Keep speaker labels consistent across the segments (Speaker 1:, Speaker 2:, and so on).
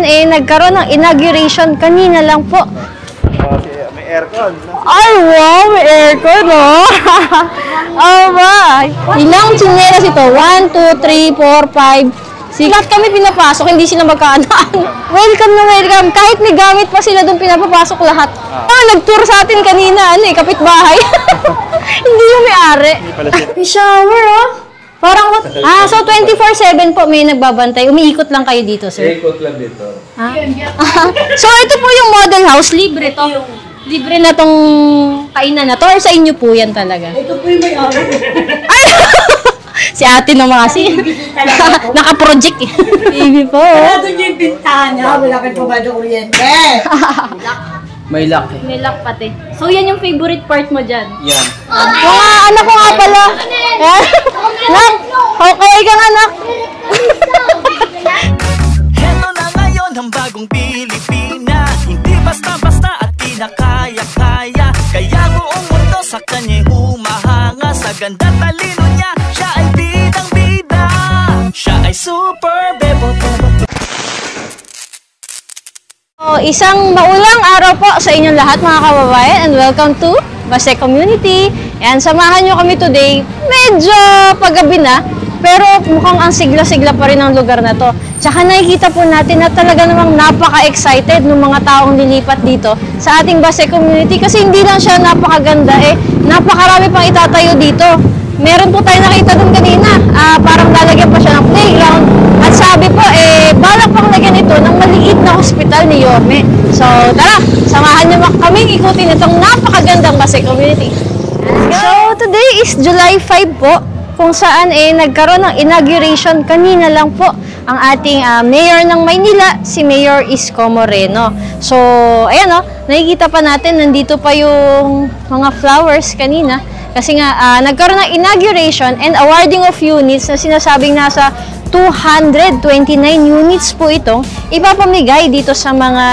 Speaker 1: Nagkaroon ng inauguration kanina lang po.
Speaker 2: May aircon.
Speaker 1: Ay, wow! May aircon, no? Oh, ba? Ilang tsinelas ito? 1, 2, 3, 4, 5, 6. Lahat kami pinapasok, hindi sila magkaanaan. Welcome na welcome. Kahit may gamit pa sila doon, pinapapasok lahat. Nag-tour sa atin kanina, kapitbahay. Hindi yung may-ari. May shower, oh. Parang, so 24/7 po may nagbabantay. Umiikot lang kayo dito, sir?
Speaker 2: Ikot lang dito.
Speaker 1: So, ito po yung model house. Libre to. Libre na tong kainan na to. Or sa inyo po yan talaga?
Speaker 3: Ito po yung may-ari.
Speaker 1: Si ate naman kasi. Naka-project eh. TV po.
Speaker 3: Wala doon yung bintana. Wala kayo pa ba doon kuryente?
Speaker 2: May lock eh.
Speaker 1: May lock pati. So, yan yung favorite part mo dyan?
Speaker 2: Yan.
Speaker 1: Mga anak ko nga pala. Nak, okay kang anak.
Speaker 4: Heto na ngayon ang bagong Pilipina. Hindi basta-basta at kinakaya-kaya. Kaya buong mundo sa kanya'y humahanga. Sa ganda talino niya, siya ay bidang-bida. Siya ay super bebo.
Speaker 1: Isang maulang araw po sa inyong lahat mga kababayan and welcome to Base Community. Yan, samahan nyo kami today. Medyo paggabi na, pero mukhang ang sigla-sigla pa rin ang lugar na to. Tsaka nakikita po natin na talaga namang napaka-excited ng mga taong lilipat dito sa ating Base Community kasi hindi lang siya napakaganda napakarami pang itatayo dito. Meron po tayo nakita dun kanina, parang lalagyan pa siya ng playground. At sabi po, balak pang lagyan ito ng maliit na hospital ni Yorme. So, tara, samahan niyo kaming ikutin itong napakagandang Base Community. So, today is July 5 po, kung saan nagkaroon ng inauguration kanina lang po ang ating Mayor ng Maynila, si Mayor Isko Moreno. So, ayan nakikita pa natin, nandito pa yung mga flowers kanina. Kasi nga, nagkaroon ng inauguration and awarding of units na sinasabing nasa 229 units po itong ipapamigay dito sa mga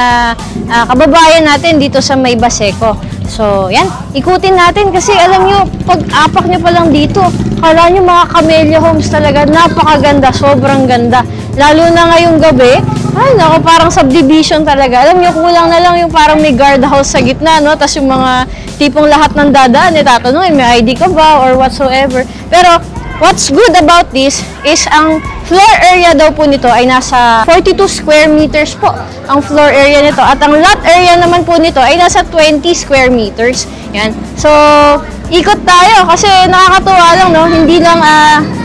Speaker 1: kababayan natin dito sa may Baseco. So, yan. Ikutin natin kasi alam nyo, pag-apak nyo pa lang dito, kala nyo mga camellia homes talaga, napakaganda, sobrang ganda. Lalo na ngayong gabi, ay naku, parang subdivision talaga. Alam nyo, kulang na lang yung parang may guardhouse sa gitna, no? Tapos yung mga tipong lahat ng dadaan, tatanong, may ID ka ba or whatsoever. Pero, what's good about this is ang floor area daw po nito ay nasa 42 square meters po ang floor area nito. At ang lot area naman po nito ay nasa 20 square meters. Yan. So, ikot tayo kasi nakakatuwa lang, no? Hindi lang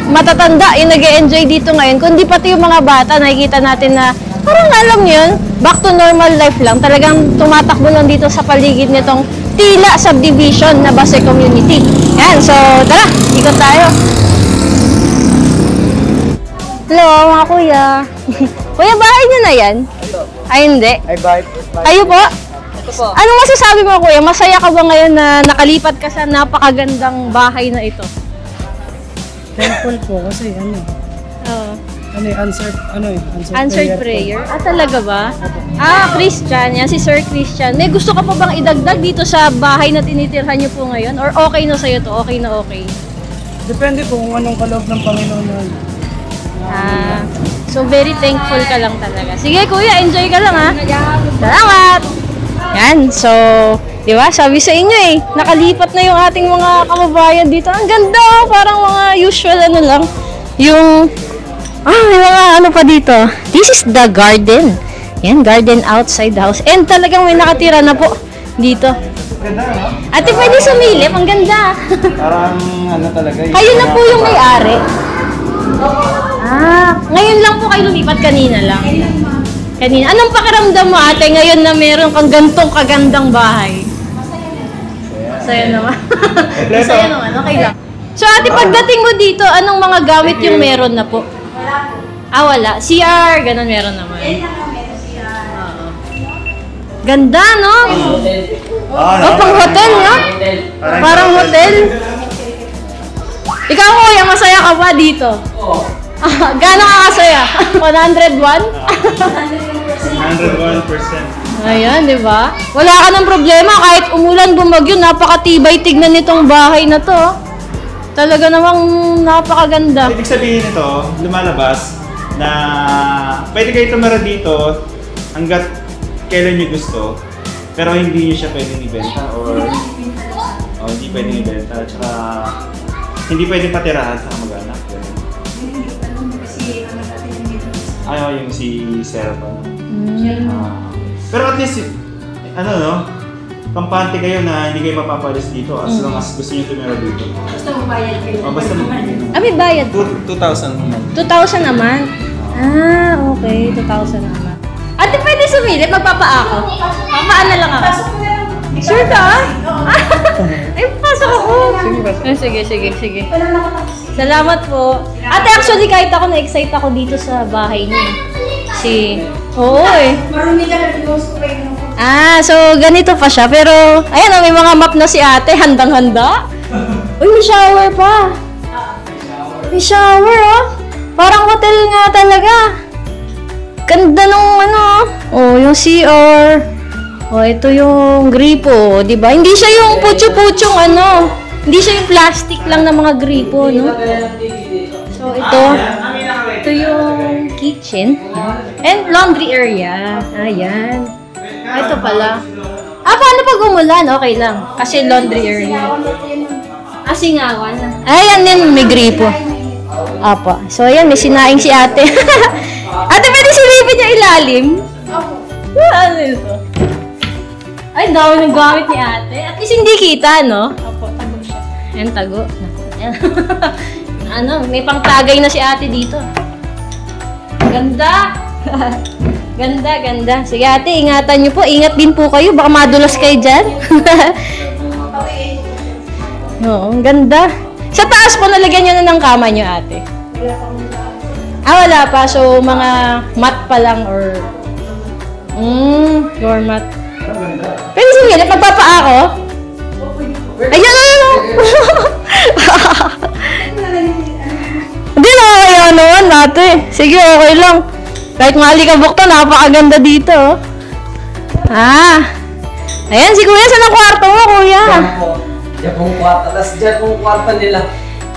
Speaker 1: matatanda yung nag-e-enjoy dito ngayon, kundi pati yung mga bata, nakikita natin na parang alam nyo yun, back to normal life lang. Talagang tumatakbo lang dito sa paligid nitong tila subdivision na Base Community. Yan. So, tara, ikot tayo. Hello, mga kuya. Kuya, bahay niyo na yan? Ay, hindi.
Speaker 2: Ay, bye.
Speaker 1: Kayo po?
Speaker 3: Ito po.
Speaker 1: Anong masasabi mo, kuya? Masaya ka ba ngayon na nakalipat ka sa napakagandang bahay na ito?
Speaker 5: Thankful po kasi answered
Speaker 1: Prayer? Talaga ba? Christian. Yan, si Sir Christian. May gusto ka pa bang idagdag dito sa bahay na tinitirhan niyo po ngayon? Or okay na sa'yo to? Okay na okay?
Speaker 5: Depende po kung anong kaloob ng Panginoon na.
Speaker 1: So very thankful ka lang talaga. Sige kuya, enjoy ka lang ha. Salamat! Yan, so, di ba? Sabi sa inyo nakalipat na yung ating mga kababayan dito. Ang ganda, parang mga usual lang. Yung, may mga pa dito. This is the garden. Yan, garden outside the house. And talagang may nakatira na po dito.
Speaker 2: Ganda, no?
Speaker 1: Ate, pwede sumilip. Ang ganda.
Speaker 2: Parang talaga.
Speaker 1: Kayo na po yung may-ari. Ngayon lang po kayo lumipat, kanina lang. Kanina. Anong pakiramdam mo, ate, ngayon na meron kang gantong kagandang bahay? Masaya naman. Masaya naman, okay lang. So, ate, pagdating mo dito, anong mga gamit yung meron na po? Wala. CR, ganun meron naman. Oo. Ganda, no? Pang hotel, no? Parang hotel. Ikaw, kuya, masaya ka ba dito? Oo. Gano'n ka kasaya? 101?
Speaker 2: 101%.
Speaker 1: Ayan, di ba? Wala ka ng problema. Kahit umulan, bumagyo, napakatibay tignan nitong bahay na to. Talaga namang napakaganda.
Speaker 2: Ibig sabihin nito, lumalabas na pwede kayo tumira dito
Speaker 6: hanggat kailan nyo gusto, pero hindi nyo siya pwedeng ibenta or hindi pwedeng ibenta. Tsaka hindi pwedeng patirahan sa kamag-anak. Ayaw yung si Sarah pa. Pero at least, ano no, kampante kayo na hindi kayo mapapalis dito as long as gusto nyo tumira dito.
Speaker 3: Basta mabayad kayo.
Speaker 6: Basta
Speaker 1: Ah, may bayad.
Speaker 6: 2,000 naman.
Speaker 1: 2,000 naman. Ah, okay. 2,000 naman. Ate, pwede sumili? Magpapaako. Pamaan na lang ako. Sure ka? Ay, pasok ako. Sige. Salamat po. Ate, actually, kahit ako na-excite ako dito sa bahay niyo. Oo eh.
Speaker 3: Marumi ka na pinost ko kayo.
Speaker 1: Ah, so ganito pa siya. Pero, ayan oh, may mga map na si ate. Handang-handa. Uy, may shower pa. May shower oh. Parang hotel nga talaga. Ganda nung ano. Oh, yung CR. Oh, ito yung gripo, 'di ba? Hindi siya yung putyo-putyong ano. Hindi siya yung plastic lang na mga gripo, no? So ito yung kitchen and laundry area. Ayan. Ito pala. Ah, paano pag umulan? Okay lang. Kasi laundry area. Singawan. Ayan din, may gripo. Apa. So, ayan, may sinaing si ate. Ate, pwede silipin niya ilalim? Ano ito? Ay, dami ng gamit ni ate. At least hindi kita, no? Opo, tago siya. Ayan, tago. Ayan. Ano, may pangtagay na si ate dito. Ganda! Ganda. Sige ate, ingatan niyo po. Ingat din po kayo. Baka madulas kayo dyan. Oo, ang ganda. Sa taas po, nalagyan niyo na ng kama niyo, ate. Ah, wala pa. So, mga mat pa lang or... floor mat. Pwede sige, magpapaa ako? Ayun! Hindi na kaya noon, ate. Sige, okay lang. Kahit malikabok to, napakaganda dito. Ayan, si kuya, saan ang kwarto mo, kuya?
Speaker 2: Diyan pong kwarta. Tapos dyan pong kwarta nila.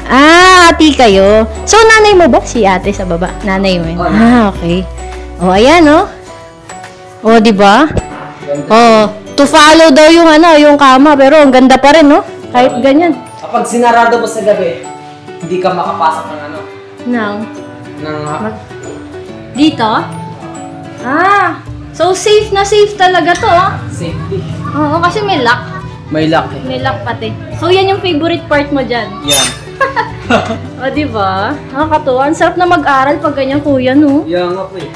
Speaker 1: Ati kayo. So, nanay mo ba? Si ate sa baba. Nanay mo yun. Okay. Ayan, di ba? To follow daw yung yung kama. Pero ang ganda pa rin, kahit ganyan.
Speaker 2: Kapag sinarado mo sa gabi, hindi ka makapasok ng
Speaker 1: Dito? So safe na safe talaga to,
Speaker 2: safety.
Speaker 1: Oo, kasi may lock.
Speaker 2: May lock eh.
Speaker 1: May lock pati. So yan yung favorite part mo dyan.
Speaker 2: Yan.
Speaker 1: Diba? Nakakatuwa. Ang sarap na mag-aral pag ganyan, kuya, no?
Speaker 2: Yan nga po eh.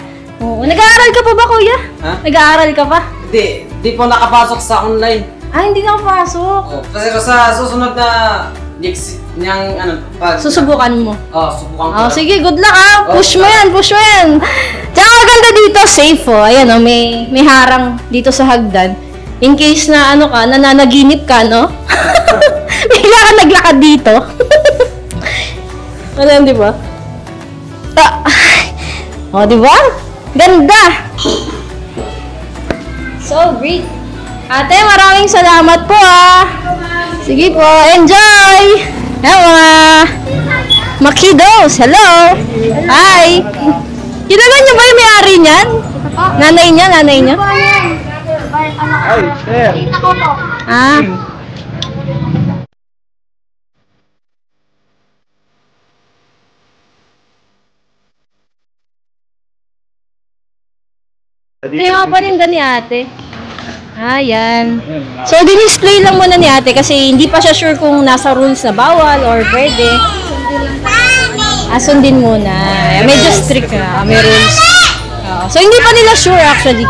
Speaker 1: Oo. Nag-aaral ka pa ba, kuya?
Speaker 2: Ha?
Speaker 1: Nag-aaral ka pa?
Speaker 2: Hindi po nakapasok sa online.
Speaker 1: Hindi na papasok.
Speaker 2: Kasi sa susunod na next niyang
Speaker 1: Susubukan mo.
Speaker 2: subukan ko.
Speaker 1: Sige, good luck Push mo yan. Tsaka maganda dito, safe Ayan may harang dito sa hagdan. In case na nananaginip ka, no? Bigla ka naglakad dito. Di ba? Di ba? Ganda! So great. Ate, maraming salamat po Sige po, enjoy! Mga makidos, hello! Hi! Kilala niyo ba yung may-ari niyan? Nanay niya?
Speaker 6: Ay, sir.
Speaker 1: Kaya pa rin ni ate. Yan. So, din-display lang muna ni ate kasi hindi pa siya sure kung nasa rules na bawal or pwede. Sundin muna. Medyo strict na. May rules. So, hindi pa nila sure actually.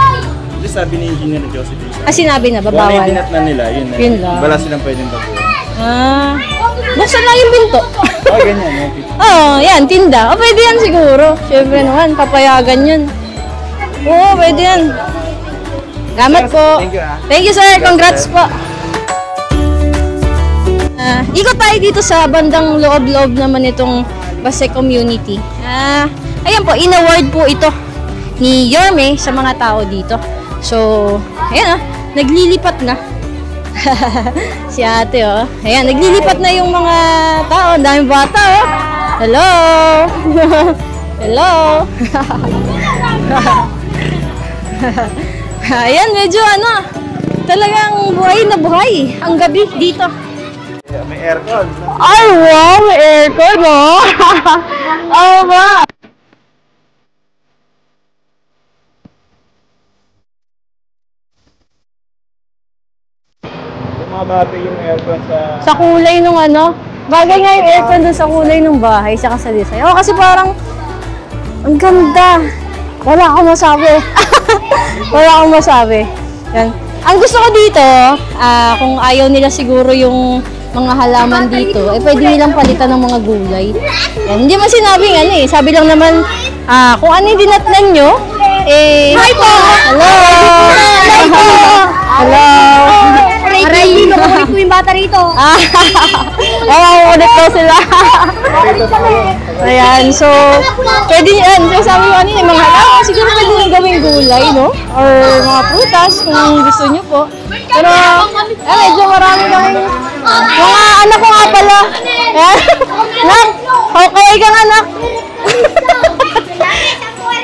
Speaker 6: Hindi sabi ni Engineer Joseph.
Speaker 1: Sinabi na,
Speaker 6: Kung
Speaker 1: babawal.
Speaker 6: dinat na nila, yun na.
Speaker 1: Yun lang.
Speaker 6: Wala silang pwedeng baguhin.
Speaker 1: Buksan lang yung pinto.
Speaker 6: Ganyan.
Speaker 1: Yan, tinda. Pwede yan siguro. Siyempre naman, papayagan yun. Oo, pwede yan. Salamat po.
Speaker 6: Thank you,
Speaker 1: Thank you, sir. Congrats po. Ikot tayo dito sa bandang loob-loob naman itong Basay Community. Ayan po, in-award po ito ni Yorme sa mga tao dito. So, ayan naglilipat na. Si ate Ayan, naglilipat na yung mga tao. Ang daming bata Hello! Hello! Ayan, medyo talagang buhay na buhay ang gabi dito.
Speaker 6: May aircon.
Speaker 1: Ay, wow! May aircon, oh! Oo ba?
Speaker 6: Bumabati yung aircon
Speaker 1: Sa kulay nung bagay nga yung aircon dun sa kulay ng bahay, saka sa design. Oh, kasi parang, ang ganda. Wala akong masabi. Wala akong masabi. Yan. Ang gusto ko dito, kung ayaw nila siguro yung mga halaman dito, pwede nilang palitan ng mga gulay. Yan. Hindi man sinabing sabi lang naman, kung ano yung dinatnan nyo, hi po! Hello! Hi po! Hello!
Speaker 3: Aray, nakukulit ko yung bata rito.
Speaker 1: Ulit daw sila. Ayan, so, pwede yan. So, sabi ko kanina, mga halaman, siguro pwede nyo gawing gulay, no? Or mga prutas, kung gusto nyo po. Pero, medyo marami kaming, mga anak ko nga pala. Ayan. Nak, kaway kang anak.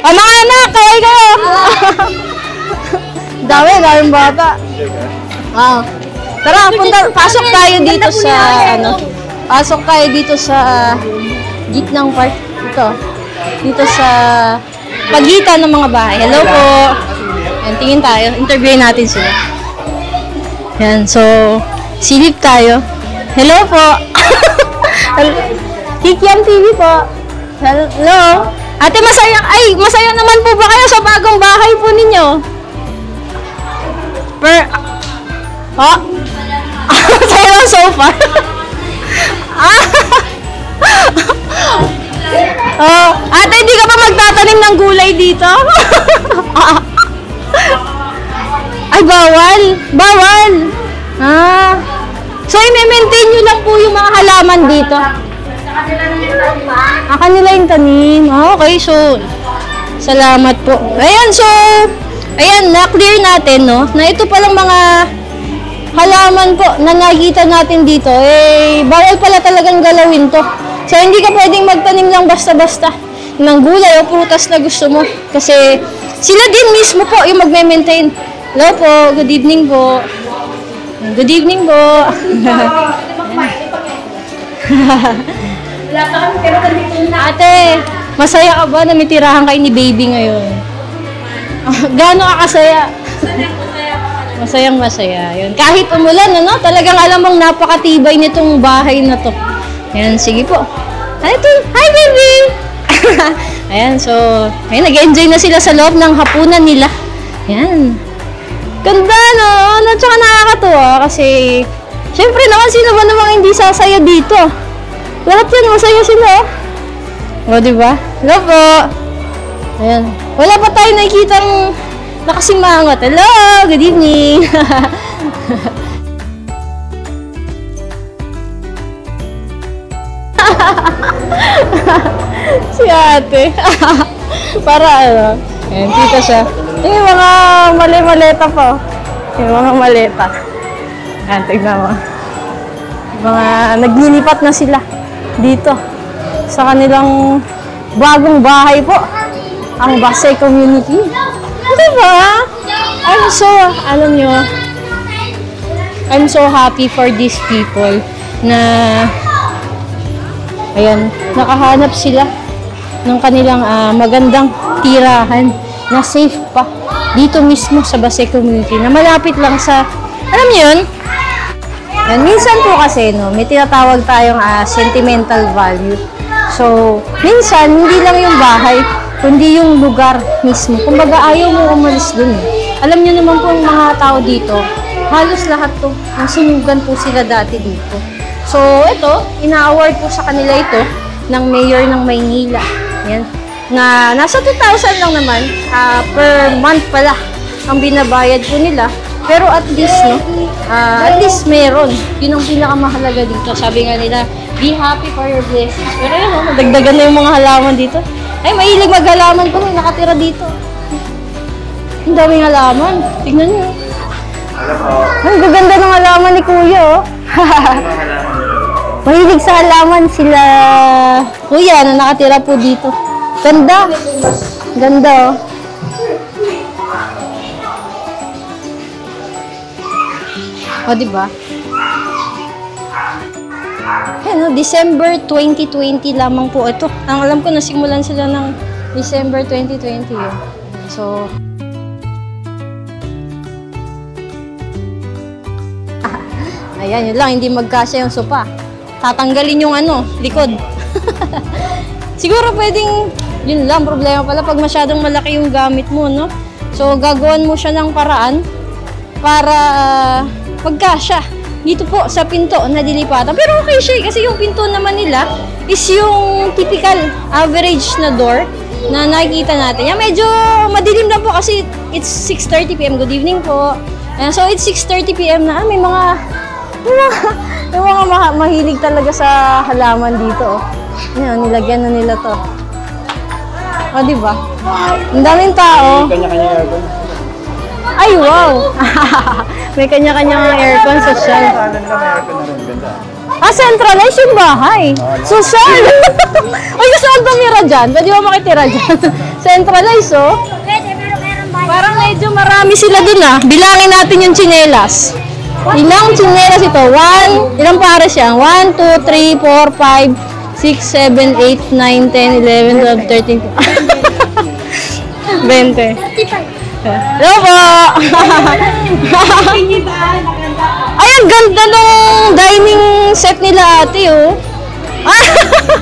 Speaker 1: Mga anak, kaway kayo. Daming bata. Tara, pasok tayo dito sa pasok tayo dito sa gitnang part dito sa pagitan ng mga bahay. Hello po. Yan, tingin tayo. Interviewin natin sila. Yan, so silip tayo. Hello po. Kikiam TV po. Hello. Ate, masaya naman po ba kayo sa bagong bahay po ninyo? Masaya lang so far. Ate, hindi ka pa magtatanim ng gulay dito? Ay, bawal. Bawal. So, i-maintain nyo lang po yung mga halaman dito. Kanila yung tanim. Okay, so, salamat po. Ayan, so, na-clear natin, no? Na ito palang mga halaman po na nakikita natin dito, bawal pala talagang galawin to. So, hindi ka pwedeng magtanim lang basta-basta ng gulay o prutas na gusto mo. Kasi, sila din mismo po yung magme-maintain. Hello po, good evening po. Good evening po. Ate, masaya ka ba na may tirahan kayo ni baby ngayon? Gaano ka kasaya? Masayang masaya. Yun. Kahit umulan, talagang alam mong napakatibay nitong bahay na to. Ayan, sige po. Hi baby! Ayan, so, nag-enjoy na sila sa loob ng hapunan nila. Ayan. Ganda, no? Tsaka nakakatuwa kasi, syempre naman, sino ba namang hindi sasaya dito? Lahat yan, masaya sila. O, diba? Hello po. Ayan. Wala pa tayo nakikitang nakasimangot. Hello! Good evening! Si ate. Para ayan, kita siya. Yung mga maleta pa. Yung mga maleta. Ayan, tignan mo. Mga naglilipat na sila dito sa kanilang bagong bahay po. Ang Basay Community. Diba? I'm so happy for these people na nakahanap sila ng kanilang magandang tirahan na safe pa dito mismo sa Basay Community na malapit lang sa, alam niyo yun? Minsan po kasi, may tinatawag tayong sentimental value. So, minsan, hindi lang yung bahay, kundi yung lugar mismo. Kumbaga, ayaw mo umalis dun. Alam niyo naman po yung mga tao dito, halos lahat to, nasunugan po sila dati dito. So, ito, ina-award po sa kanila ito ng Mayor ng Maynila. Yan. Na nasa 2,000 lang naman, per month pala ang binabayad po nila. Pero at least meron. Yun ang pinakamahalaga dito. Sabi nga nila, be happy for your blessings. Pero yun, nadagdagan na yung mga halaman dito. Ay, mahilig maghalaman po, nakatira dito. Ang daming halaman. Tignan nyo. Ang gaganda ng halaman ni Kuya, oh. Mahilig sa halaman sila Kuya na nakatira po dito. Ganda. Ganda, oh. O, diba? Ayan, December 2020 lamang po ito. Ang alam ko, nasimulan sila ng December 2020. Yun. So, ayan, yun lang. Hindi magkasya yung sopa. Tatanggalin yung likod. Siguro pwedeng, yun lang, problema pala pag masyadong malaki yung gamit mo, no? So, gagawan mo siya ng paraan para magkasya dito po sa pinto na dilipatan. Pero okay siya kasi yung pinto naman nila is yung typical average na door na nakikita natin. Yan, medyo madilim lang po kasi it's 6:30 PM. Good evening po. So, it's 6:30 PM na. May mga mahilig talaga sa halaman dito. Yan, nilagyan na nila to. O, diba? Ang daming tao.
Speaker 6: Kanya-kanya aircon.
Speaker 1: Ay, wow! May kanya-kanyang aircon, social.
Speaker 6: Sana nila may aircon na rin. Ganda.
Speaker 1: Centralized yung bahay. Social! Uy, gusto kong tumira dyan. Pwede ba makitira dyan? Centralized, oh. Parang medyo marami sila dun, ah. Bilangin natin yung tsinelas. Ilang tsinelas ito? Ilang pares yan? 1, 2, 3, 4, 5, 6, 7, 8, 9, 10, 11, 12, 13, 20. Hello po! Ay, ang ganda ng dining set nila ate, oh.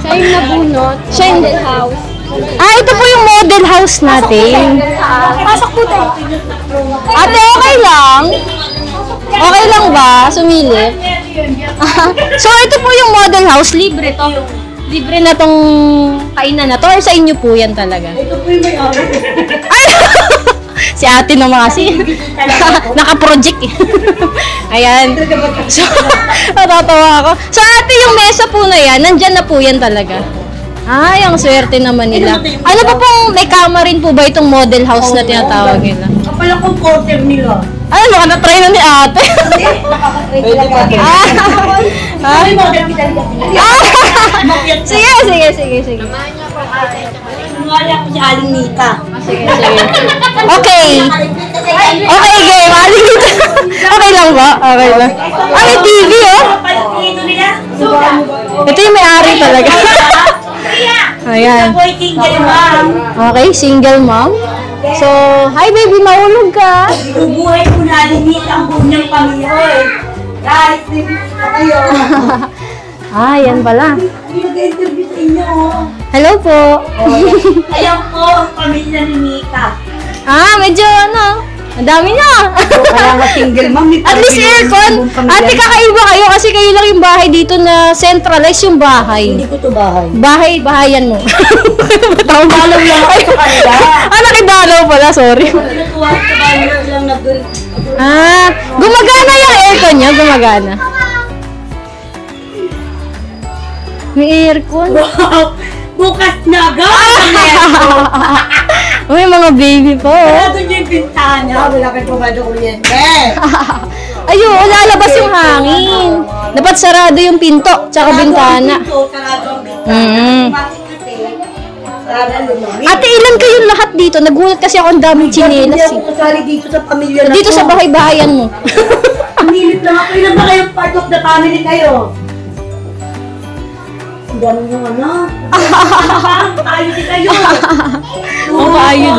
Speaker 3: Siya yung nabunot.
Speaker 1: Siya yung model house. Ito po yung model house natin.
Speaker 3: Pasok po tayo.
Speaker 1: Ate, okay lang? Okay lang ba? Sumilip? So, ito po yung model house. Libre to. Libre na tong kainan na to. Or sa inyo po yan talaga? Ito po yung may-ari. Si ate naman kasi. Naka-project eh. Ayan. So, natatawa ako. So, ate, yung mesa po na yan, nandyan na po yan talaga. Ay, ang swerte naman nila. Ano pa pong may kama rin po ba itong model house na tinatawag nila?
Speaker 3: Kapala kong quarter nila.
Speaker 1: Ay, baka na-try na ni ate.
Speaker 3: Ay, model kita nila.
Speaker 1: Sige.
Speaker 3: Sumali ako si Aling Nita.
Speaker 1: Sige. Okay. Okay, game. Okay lang ba? Okay lang. May TV, oh.
Speaker 3: Dito nila.
Speaker 1: Ito yung may-ari talaga. Ayan.
Speaker 3: Boy, single mom.
Speaker 1: Okay, single mom. So, hi baby, mahulog ka.
Speaker 3: Bubuhay ko na Aling Nita ang buong niyang pamilya. Guys, review na kayo.
Speaker 1: Yan pala.
Speaker 3: Hindi nag-interview sa inyo.
Speaker 1: Hello po.
Speaker 3: Ayan po ang pamilya ni Nita.
Speaker 1: Medyo ang dami na.
Speaker 3: Kaya nga single mom.
Speaker 1: At least aircon. Ate, kakaiba kayo kasi kayo lang yung bahay dito na centralized yung bahay.
Speaker 3: Hindi ko to bahay.
Speaker 1: Bahayan mo. Dalaw lang ako sa kanila. Nakidalaw pala, sorry.
Speaker 3: Natuwa sa bahay lang nag-
Speaker 1: Gumagana yung aircon niya, gumagana. May aircon.
Speaker 3: Wow! Bukas na agad!
Speaker 1: May mga baby po.
Speaker 3: Wala doon yung bintana. Wala kayo pumado kuryente.
Speaker 1: Ayun, lalabas yung hangin. Dapat sarado yung pinto, tsaka bintana.
Speaker 3: Sarado ang bintana. Bakit kasi? Sarado lumamig.
Speaker 1: Ate, ilan kayong lahat dito? Nagulat kasi ako ang daming
Speaker 3: Hindi
Speaker 1: tsinelas.
Speaker 3: ako kasali dito sa pamilya na
Speaker 1: Dito sa bahay-bahayan mo.
Speaker 3: Pinilit lang ako. Ilan ba kayong part of the family kayo? Ang dami yung Tayo din kayo.
Speaker 1: Ayun.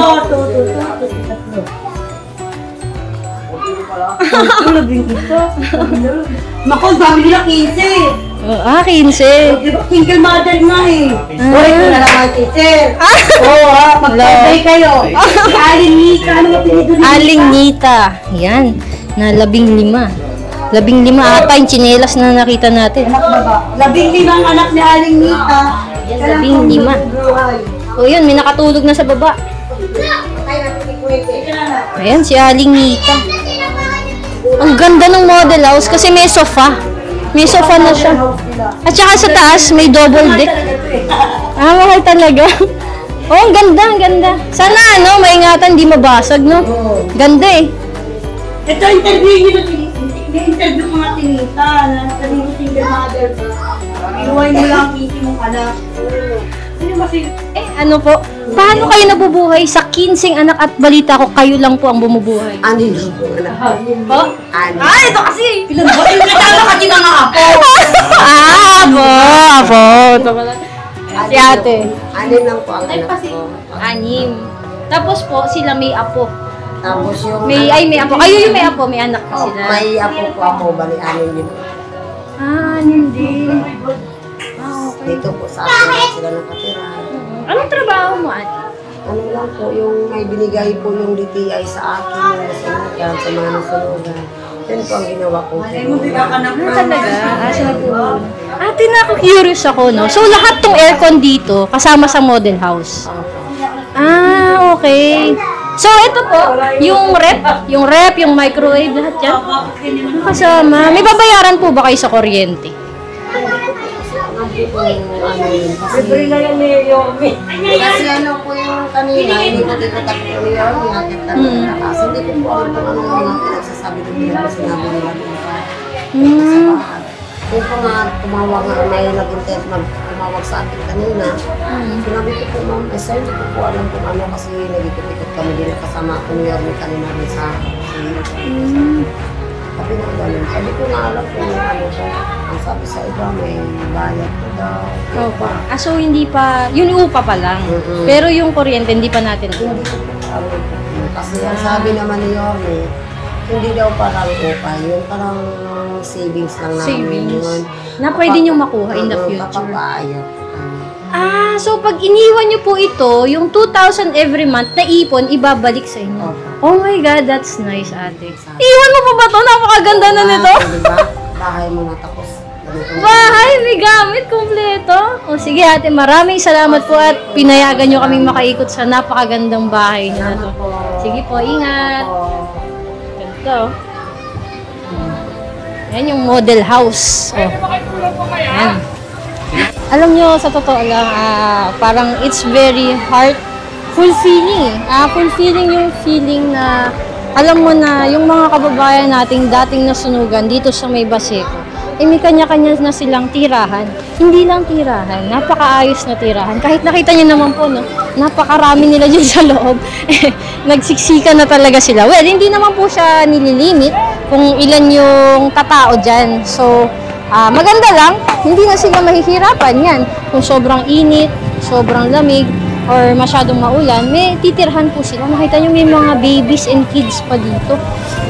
Speaker 3: Labing ito. Mako, ang dami nila 15.
Speaker 1: 15.
Speaker 3: Diba, single mother nga eh. Uy, ito na naman teacher. Mag-survey kayo. Si Aling Nita, ano ang pinito ni
Speaker 1: Aling Nita. Yan. Na 15. 15 ata yung tsinelas na nakita natin.
Speaker 3: Anak baba. 15 ang anak ni Aling Nita.
Speaker 1: Yan, 15. O yun, may nakatulog na sa baba. Ayan, si Aling Nita. Ang ganda ng model house kasi may sofa. May sofa na siya. At saka sa taas, may double deck. Mahal talaga. Ang ganda, ang ganda. Sana maingatan, di mabasag, no? Ganda eh.
Speaker 3: Ito interview niyo na interview ko nga tinita na sabi mo single mother ka. Inuway mo lang ang mong anak.
Speaker 1: Ano po? Paano kayo nabubuhay sa 15 anak at balita ko kayo lang po ang bumubuhay?
Speaker 3: Anin lang po anak.
Speaker 1: Po?
Speaker 3: Anin.
Speaker 1: Ito kasi!
Speaker 3: Ilan ba? Kasama ka din mga apo.
Speaker 1: Apo. Ito pala. Si ate.
Speaker 3: Anin lang po ang anak ko.
Speaker 1: 6. Tapos po, sila may apo.
Speaker 3: Tapos yung...
Speaker 1: May apo. Kayo yung may apo, may anak pa
Speaker 3: Oh,
Speaker 1: sila.
Speaker 3: may apo po ako, bali anin din.
Speaker 1: Hindi.
Speaker 3: Dito po sa akin sila nakatira.
Speaker 1: Anong trabaho mo, ate?
Speaker 3: Ano lang po, yung may binigay po yung DTI sa akin, yung nasunugan, sa mga nasunugan. Yan po ang ginawa ko.
Speaker 1: Talaga? Asa po? Ate, curious ako, no? So, lahat tong aircon dito, kasama sa model house? Okay. So, ito po, yung rep, yung microwave, lahat yan. Kasama. May babayaran po ba kayo sa kuryente?
Speaker 3: Kasi ano po yung kanina, inikot-ikot ako po yun, inakit na nila. Kasi hindi ko po alam kung ano yung mga pinagsasabi ko nila, sinabi nila dito sa bahay. Kung po nga tumawag nga, may nag-intent tumawag sa akin kanina, sinabi ko po, ma'am, sir, hindi ko po alam kung ano kasi nag-ikot-ikot kami din kasama ko niya kanina rin sa sabi nga ganun. Sabi ko nga alam kung ano po. Ang sabi sa iba, may bayad po daw.
Speaker 1: Opo. So hindi pa, yun upa pa lang. Pero yung kuryente, hindi pa natin alam.
Speaker 3: Hindi ko po alam po. Kasi ang sabi naman ni Yorme, hindi daw parang upa. Yun parang savings lang namin
Speaker 1: Savings.
Speaker 3: yun.
Speaker 1: Na pwede nyo makuha in the future.
Speaker 3: Kapag paayot.
Speaker 1: So pag iniwan nyo po ito, yung 2,000 every month na ipon, ibabalik sa inyo.
Speaker 3: Opo.
Speaker 1: Oh my God, that's nice, ate. Iwan mo pa ba to? Napakaganda na nito.
Speaker 3: Diba? Bahay mo na tapos. Ganito.
Speaker 1: Bahay, may gamit, kompleto. O sige ate, maraming salamat po at pinayagan nyo kaming makaikot sa napakagandang bahay nyo na to. Sige po, ingat. Ganito. Yan yung model house. Yan. Alam nyo, sa totoo lang, parang it's very heart fulfilling. Fulfilling yung feeling na alam mo na yung mga kababayan nating dating nasunugan dito sa may Baseco, may kanya-kanya na silang tirahan. Hindi lang tirahan, napakaayos na tirahan. Kahit nakita nyo naman po, no, napakarami nila dyan sa loob. Nagsiksika na talaga sila. Well, hindi naman po siya nililimit kung ilan yung katao dyan. So, maganda lang, hindi na sila mahihirapan yan. Kung sobrang init, sobrang lamig, or masyadong maulan, may titirhan po sila. Nakita nyo may mga babies and kids pa dito.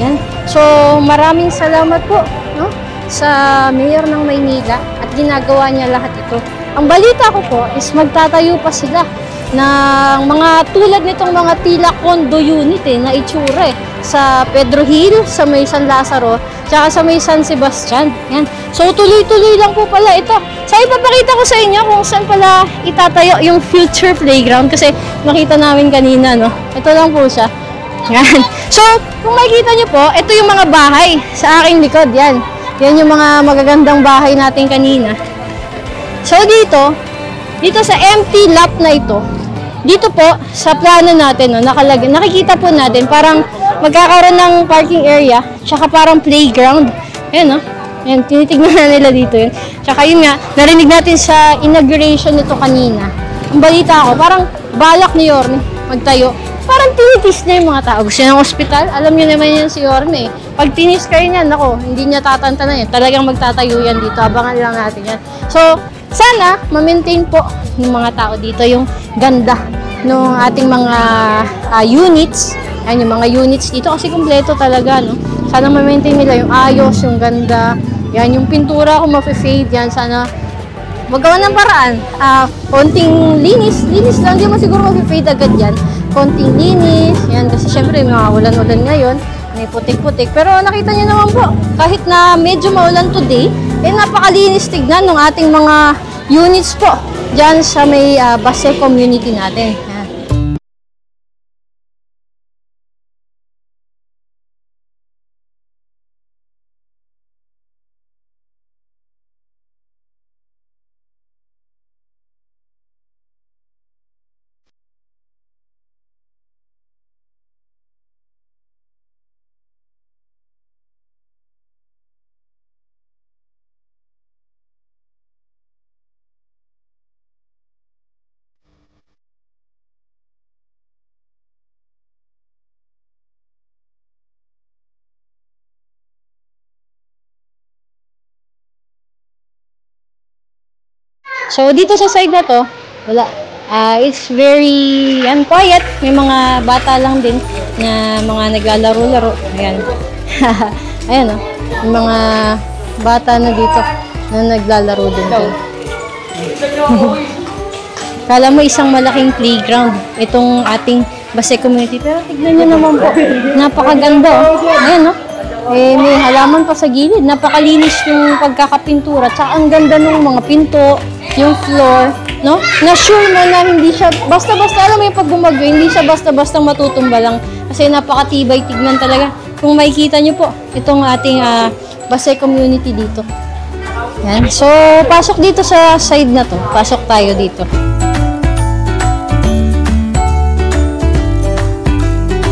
Speaker 1: Yan. So, maraming salamat po, no, sa Mayor ng Maynila at ginagawa niya lahat ito. Ang balita ko po is magtatayo pa sila ng mga tulad nitong mga tila condo unit na itsura sa Pedro Hill, sa may San Lazaro, tsaka sa may San Sebastian. Yan. So, tuloy-tuloy lang po pala ito. So, ipapakita ko sa inyo kung saan pala itatayo yung future playground kasi nakita namin kanina, no? Ito lang po siya. Yan. So, kung makikita nyo po, ito yung mga bahay sa aking likod. Yan. Yan yung mga magagandang bahay natin kanina. So, dito sa empty lot na ito, dito po, sa plano natin, no, nakikita po natin, parang magkakaroon ng parking area, tsaka parang playground. Ayan, no? Ayan, tinitignan na nila dito yun. Tsaka yun nga, narinig natin sa inauguration nito kanina. Ang balita ko, parang balak ni Yorme magtayo. Parang tinitis na yung mga tao. Gusto ng ospital? Alam nyo naman yan si Yorme. Pag tinis kayo niyan, nako, hindi niya tatantanan yan. Talagang magtatayo yan dito. Abangan lang natin yan. So, sana, ma-maintain po ng mga tao dito yung ganda ng ating mga units. Ayan, yung mga units dito kasi kumpleto talaga, no? Sana ma-maintain nila yung ayos, yung ganda. Yan, yung pintura kung ma-fade yan, sana magawa ng paraan. Konting linis lang, di mo siguro ma-fade agad yan. Konting linis, yan, kasi syempre mga ulan-ulan ngayon, may putik-putik. Pero nakita nyo naman po, kahit na medyo maulan today, napakalinis tignan ng ating mga units po dyan sa may Base community natin. So, dito sa side na to, wala. It's very quiet. May mga bata lang din na mga naglalaro-laro. Ayan. Ayan, yung mga bata na dito na naglalaro din. Kala mo isang malaking playground itong ating Base Community. Pero tignan nyo naman po. Napakaganda. Ayan, may halaman pa sa gilid. Napakalinis yung pagkakapintura. Tsaka ang ganda ng mga pinto, yung floor, no? Na sure mo na hindi siya basta-basta, alam mo yung pag bumagyo, hindi siya basta-basta matutumba lang. Kasi napakatibay tignan talaga. Kung makikita nyo po, itong ating Base Community dito. Yan. So, pasok dito sa side na to. Pasok tayo dito.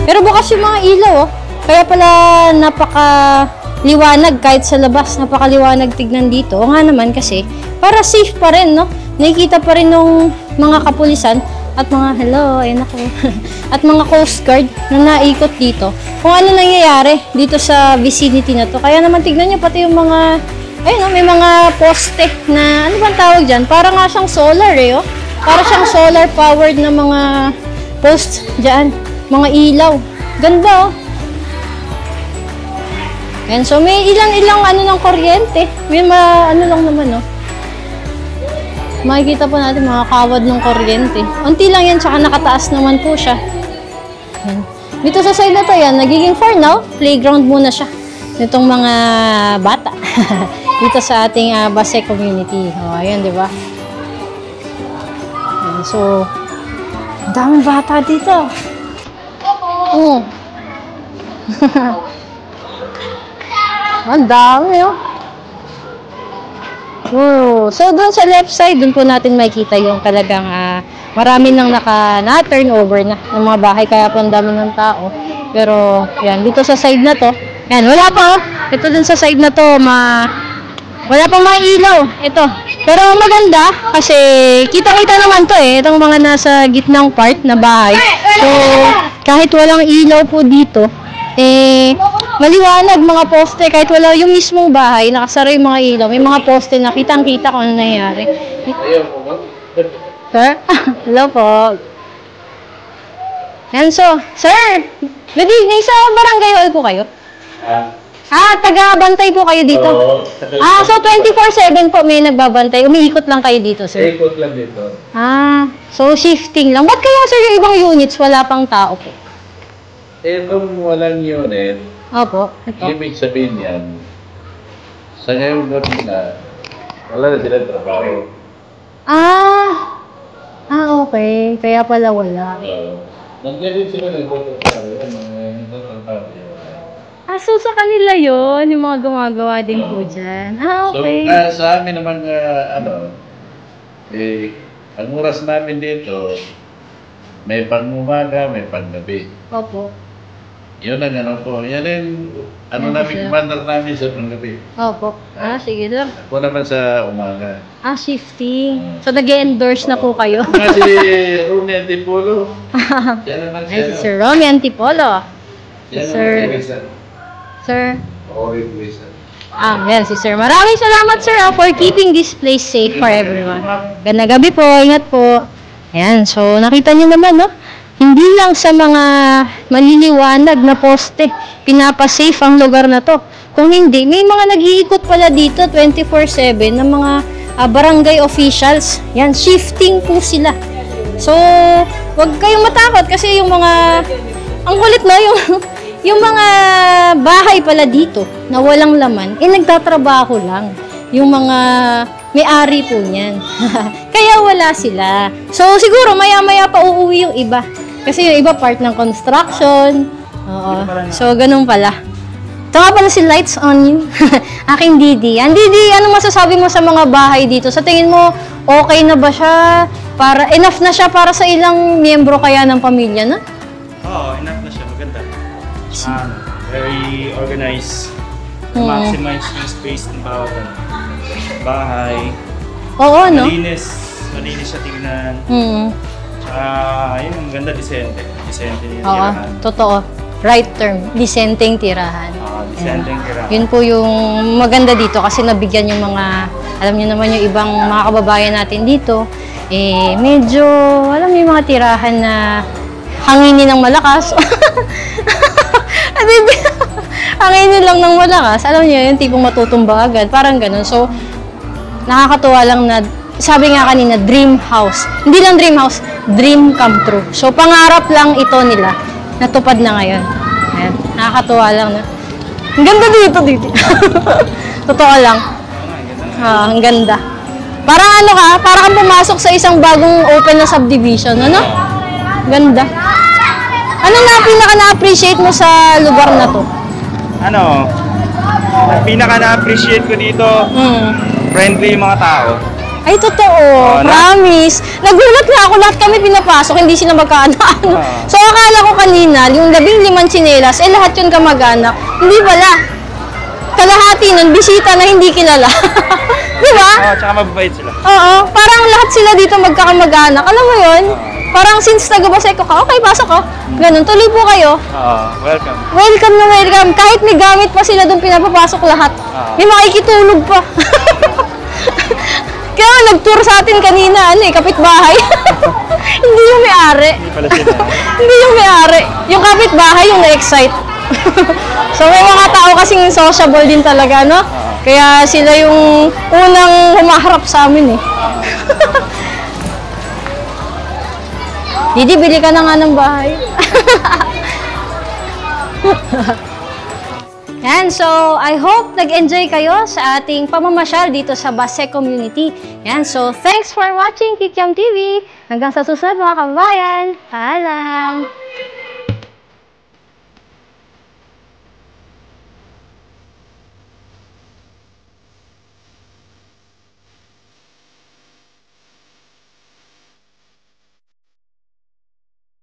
Speaker 1: Pero bukas yung mga ilaw, Kaya pala napakaliwanag kahit sa labas, napakaliwanag tignan dito. O nga naman kasi, para safe pa rin, no? Nakikita pa rin ng mga kapulisan at mga, hello, ayun ako, at mga Coast Guard na naikot dito. Kung ano nangyayari dito sa vicinity na to. Kaya naman tignan nyo pati yung mga, ayun, may mga poste na, ano bang tawag dyan? Para nga siyang solar oh. Para siyang solar powered na mga post dyan. Mga ilaw. Ganda oh. Yan, so may ilang ano ng kuryente. May ano lang naman oh. Makikita po natin mga kawad ng kuryente. Unti lang yan, tsaka nakataas naman po siya. Yan. Dito sa side na to yan, nagiging for now, playground muna siya. Nitong mga bata. Dito sa ating Base Community. O, ayan, di ba? Yan, so, ang daming bata dito. Oo. Ang dami, oh. Oh, so doon sa left side, doon po natin makikita yung talagang marami nang na-turnover na ng mga bahay, kaya po ang dami ng tao. Pero, yan, dito sa side na to, yan, wala pa, oh. Ito dun sa side na to, wala pang mga ilaw. Ito. Pero maganda, kasi kita-kita naman to itong mga nasa gitnang part na bahay. So, kahit walang ilaw po dito, maliwanag mga poste, kahit wala yung mismong bahay, nakasara yung mga ilaw, may mga poste na kitang-kita kung ano nangyayari. Sir? Hello po. Yan, so, sir, good evening. Sa barangay hall po kayo? Taga-bantay po kayo dito? So 24/7 po may nagbabantay. Umiikot lang kayo dito, sir?
Speaker 7: Ikot lang dito.
Speaker 1: So shifting lang. Ba't kaya, sir, yung ibang units wala pang tao po?
Speaker 7: Kung walang unit,
Speaker 1: Opo, ito.
Speaker 7: ibig sabihin yan, sa ngayon gabi na, wala na sila trabaho.
Speaker 1: Okay. Kaya pala wala.
Speaker 7: Nandiyan din sila nagtatrabaho.
Speaker 1: So sa kanila yon yung mga gumagawa din po dyan. Okay.
Speaker 7: So, sa amin naman, ang oras namin dito, may pang-umaga, may pang-gabi.
Speaker 1: Opo.
Speaker 7: Yun ang po. Yan yung namin, commander namin sa pang-gabi.
Speaker 1: Opo. Sige sir.
Speaker 7: Ako naman sa umaga.
Speaker 1: Shifting. So nag-endorse na po kayo.
Speaker 7: Si Romy Antipolo. Yan naman siya.
Speaker 1: Ay, si Sir Romy Antipolo. Sir. Yan si Sir. Maraming salamat, sir, for keeping this place safe for everyone. Ganda gabi po. Ingat po. Ayan. So, nakita niyo naman, no? Hindi lang sa mga maliliwanag na poste, pinapasafe ang lugar na to. Kung hindi, may mga nag-iikot pala dito 24/7 ng mga barangay officials. Yan, shifting po sila. So, wag kayong matakot kasi yung mga, ang kulit na yung mga bahay pala dito na walang laman, nagtatrabaho lang. Yung mga may-ari po niyan. Kaya wala sila. So, siguro maya-maya pa uuwi yung iba. Kasi yung iba part ng construction. Oo. So, ganun pala. Ito nga pala si Lights on You. Aking Didi. Didi, ano masasabi mo sa mga bahay dito? Sa tingin mo, okay na ba siya? Enough na siya para sa ilang miyembro kaya ng pamilya na?
Speaker 6: Oo, enough na siya. Maganda. Very organized. Maximize yung space ng bawat bahay.
Speaker 1: Oo, no?
Speaker 6: Malinis siya tingnan. Tsaka, ayun, ang ganda, disente yung tirahan.
Speaker 1: Totoo. Right term, disenteng tirahan.
Speaker 6: Disenteng tirahan.
Speaker 1: Yun po yung maganda dito kasi nabigyan yung mga Alam niyo naman yung ibang mga kababayan natin dito, medyo, alam niyo yung mga tirahan na hanginin ng malakas. Hanginin lang ng malakas. Alam niyo, yung tipong matutumba agad. Parang ganun. So, nakakatuwa lang na, sabi nga kanina, dream house. Hindi lang dream house, dream come true. So, pangarap lang ito nila. Natupad na ngayon. Ayan. Nakakatuwa lang na. Ang ganda dito. Totoo lang. Ang ganda. Parang ano ka, parang kang pumasok sa isang bagong open na subdivision. Ano? Ganda. Ano na pinaka na-appreciate mo sa lugar na to?
Speaker 6: Ano, ang pinaka na-appreciate ko dito, friendly yung mga tao.
Speaker 1: Ay, totoo. Promise. Nagulat nga ako, lahat kami pinapasok, hindi sila magkaanak. So, akala ko kanina, yung 15 tsinelas, lahat yun kamag-anak. Hindi pala. Kalahati nun, bisita na hindi kilala. Di ba?
Speaker 6: Oo, tsaka mababait sila.
Speaker 1: Oo. Parang lahat sila dito magkakamag-anak. Alam mo yun? Parang since taga-Baseco ka, okay, pasok ka. Ganun, tuloy po kayo.
Speaker 6: Welcome.
Speaker 1: Welcome na welcome. Kahit may gamit pa sila doon, pinapapasok lahat. May makikitulog pa. Kaya nag-tour sa atin kanina, kapitbahay. Hindi yung may-ari.
Speaker 6: Hindi pala sila.
Speaker 1: Hindi yung may-ari. Yung kapitbahay yung na-excite. So may mga tao kasing sociable din talaga, no? Kaya sila yung unang humaharap sa amin, Didi, bili ka na nga ng bahay. Yan, so I hope nag-enjoy kayo sa ating pamamasyal dito sa Base Community. Yan, so thanks for watching Kikiam TV. Hanggang sa susunod mga kababayan. Paalam!